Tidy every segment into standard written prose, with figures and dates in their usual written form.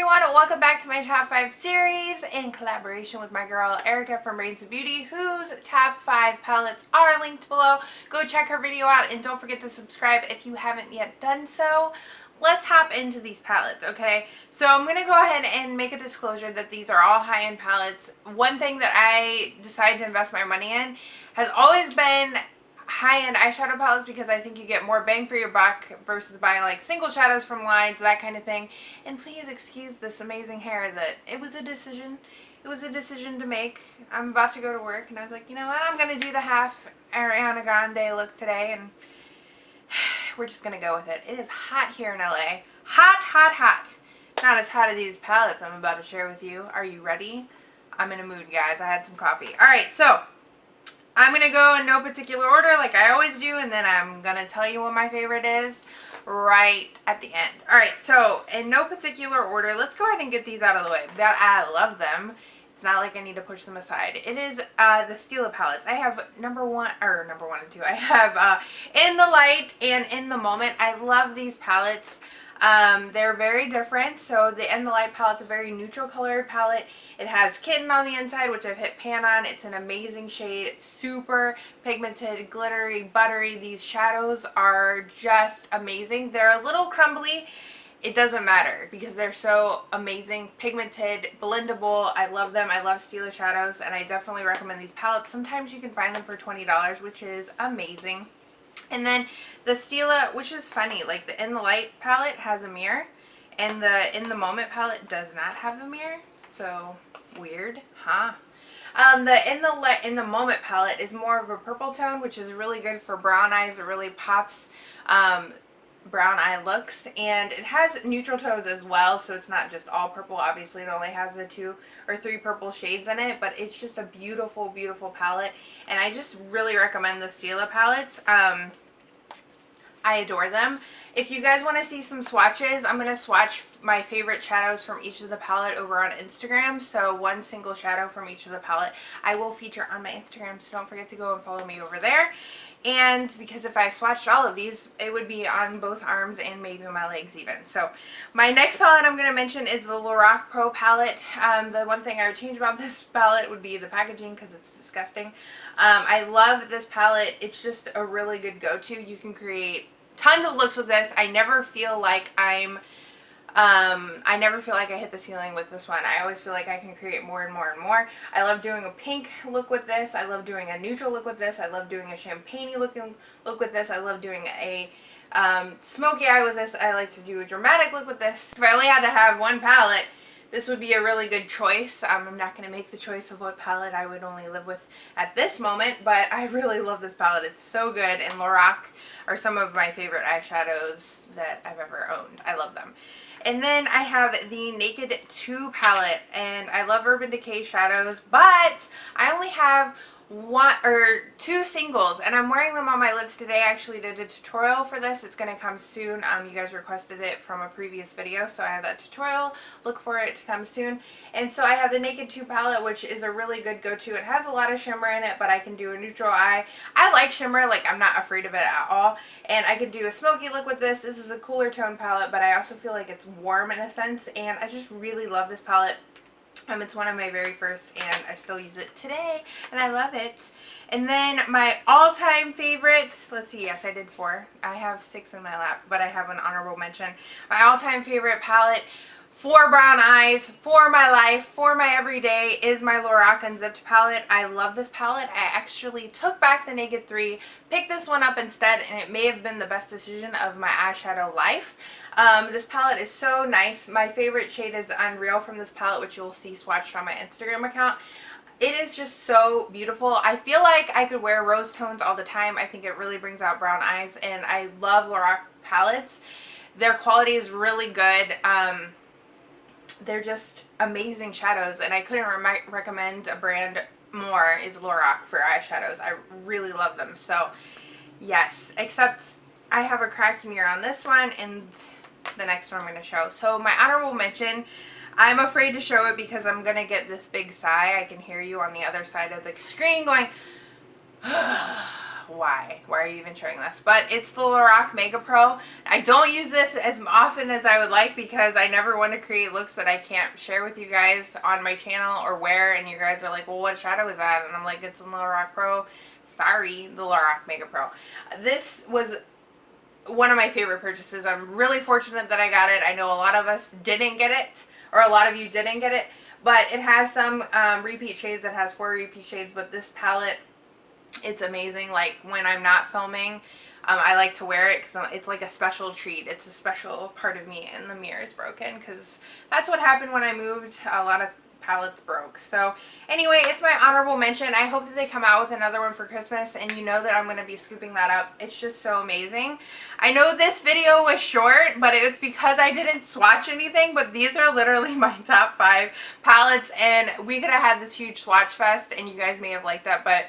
everyone, welcome back to my top 5 series in collaboration with my girl Erica from Brains of Beauty, whose top 5 palettes are linked below. Go check her video out and don't forget to subscribe if you haven't yet done so. Let's hop into these palettes, okay? So I'm going to go ahead and make a disclosure that these are all high-end palettes. One thing that I decided to invest my money in has always been high-end eyeshadow palettes because I think you get more bang for your buck versus buying like single shadows from lines, that kind of thing. And please excuse this amazing hair that it was a decision to make. I'm about to go to work and I was like, you know what, I'm going to do the half Ariana Grande look today and we're just going to go with it. It is hot here in LA. Hot, hot, hot. Not as hot as these palettes I'm about to share with you. Are you ready? I'm in a mood, guys. I had some coffee. Alright, so I'm going to go in no particular order like I always do, and then I'm going to tell you what my favorite is right at the end. Alright, so in no particular order, let's go ahead and get these out of the way. I love them. It's not like I need to push them aside. It is the Stila palettes. I have number one and two. I have In the Light and In the Moment. I love these palettes. They're very different. So the In the Light palette's a very neutral colored palette. It has Kitten on the inside, which I've hit pan on. It's an amazing shade. It's super pigmented, glittery, buttery. These shadows are just amazing. They're a little crumbly. It doesn't matter because they're so amazing, pigmented, blendable. I love them. I love Stila shadows, and I definitely recommend these palettes. Sometimes you can find them for $20, which is amazing. And then the Stila, which is funny, like the In the Light palette has a mirror, and the In the Moment palette does not have a mirror. So weird, huh? The In the Moment palette is more of a purple tone, which is really good for brown eyes. It really pops brown eye looks, and it has neutral tones as well, so it's not just all purple. Obviously it only has the 2 or 3 purple shades in it, but it's just a beautiful, beautiful palette, and I just really recommend the Stila palettes. I adore them. If you guys want to see some swatches, I'm going to swatch my favorite shadows from each of the palette over on Instagram. So one single shadow from each of the palette I will feature on my Instagram, so don't forget to go and follow me over there. And because if I swatched all of these, it would be on both arms and maybe my legs even. So my next palette I'm going to mention is the Lorac Pro palette. The one thing I would change about this palette would be the packaging because it's disgusting. I love this palette. It's just a really good go-to. You can create tons of looks with this. I never feel like I hit the ceiling with this one. I always feel like I can create more and more and more. I love doing a pink look with this. I love doing a neutral look with this. I love doing a champagne looking look with this. I love doing a smoky eye with this. I like to do a dramatic look with this. If I only had to have one palette, this would be a really good choice. I'm not going to make the choice of what palette I would only live with at this moment, but I really love this palette. It's so good, and Lorac are some of my favorite eyeshadows that I've ever owned. I love them. And then I have the Naked 2 palette, and I love Urban Decay shadows, but I only have two singles, and I'm wearing them on my lids today. I actually did a tutorial for this. It's going to come soon. You guys requested it from a previous video, so I have that tutorial. Look for it to come soon. And so I have the Naked 2 palette, which is a really good go-to. It has a lot of shimmer in it, but I can do a neutral eye. I like shimmer. Like, I'm not afraid of it at all. And I can do a smoky look with this. This is a cooler tone palette, but I also feel like it's warm in a sense, and I just really love this palette. It's one of my very first, and I still use it today, and I love it. And then my all-time favorite, let's see, yes, I did 4. I have 6 in my lap, but I have an honorable mention. My all-time favorite palette for brown eyes, for my life, for my everyday is my Lorac Unzipped palette. I love this palette. I actually took back the Naked 3, picked this one up instead, and it may have been the best decision of my eyeshadow life. This palette is so nice. My favorite shade is Unreal from this palette, which you'll see swatched on my Instagram account. It is just so beautiful. I feel like I could wear rose tones all the time. I think it really brings out brown eyes, and I love Lorac palettes. Their quality is really good. They're just amazing shadows, and I couldn't recommend a brand more is Lorac for eyeshadows. I really love them. So yes, except I have a cracked mirror on this one and the next one I'm going to show. So my honorable mention, I'm afraid to show it because I'm going to get this big sigh. I can hear you on the other side of the screen going, why are you even showing this? But it's the Lorac Mega Pro. I don't use this as often as I would like because I never want to create looks that I can't share with you guys on my channel or wear, and you guys are like, well, what shadow is that? And I'm like, it's a Lorac Pro. Sorry, the Lorac Mega Pro. This was one of my favorite purchases. I'm really fortunate that I got it. I know a lot of us didn't get it, or a lot of you didn't get it, but it has some repeat shades. It has 4 repeat shades, but this palette, it's amazing. Like when I'm not filming, I like to wear it because it's like a special treat. It's a special part of me, and the mirror is broken because that's what happened when I moved. A lot of palettes broke. So anyway, it's my honorable mention. I hope that they come out with another one for Christmas, and you know that I'm going to be scooping that up. It's just so amazing. I know this video was short, but it was because I didn't swatch anything, but these are literally my top 5 palettes, and we could have had this huge swatch fest, and you guys may have liked that, but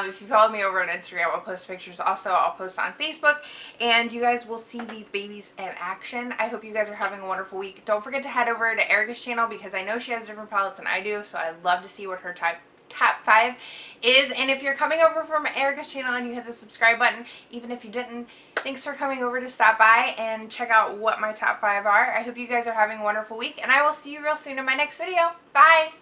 if you follow me over on Instagram, I'll post pictures. Also, I'll post on Facebook, and you guys will see these babies in action. I hope you guys are having a wonderful week. Don't forget to head over to Erica's channel because I know she has different palettes than I do, so I'd love to see what her top 5 is. And if you're coming over from Erica's channel and you hit the subscribe button, even if you didn't, thanks for coming over to stop by and check out what my top 5 are. I hope you guys are having a wonderful week, and I will see you real soon in my next video. Bye!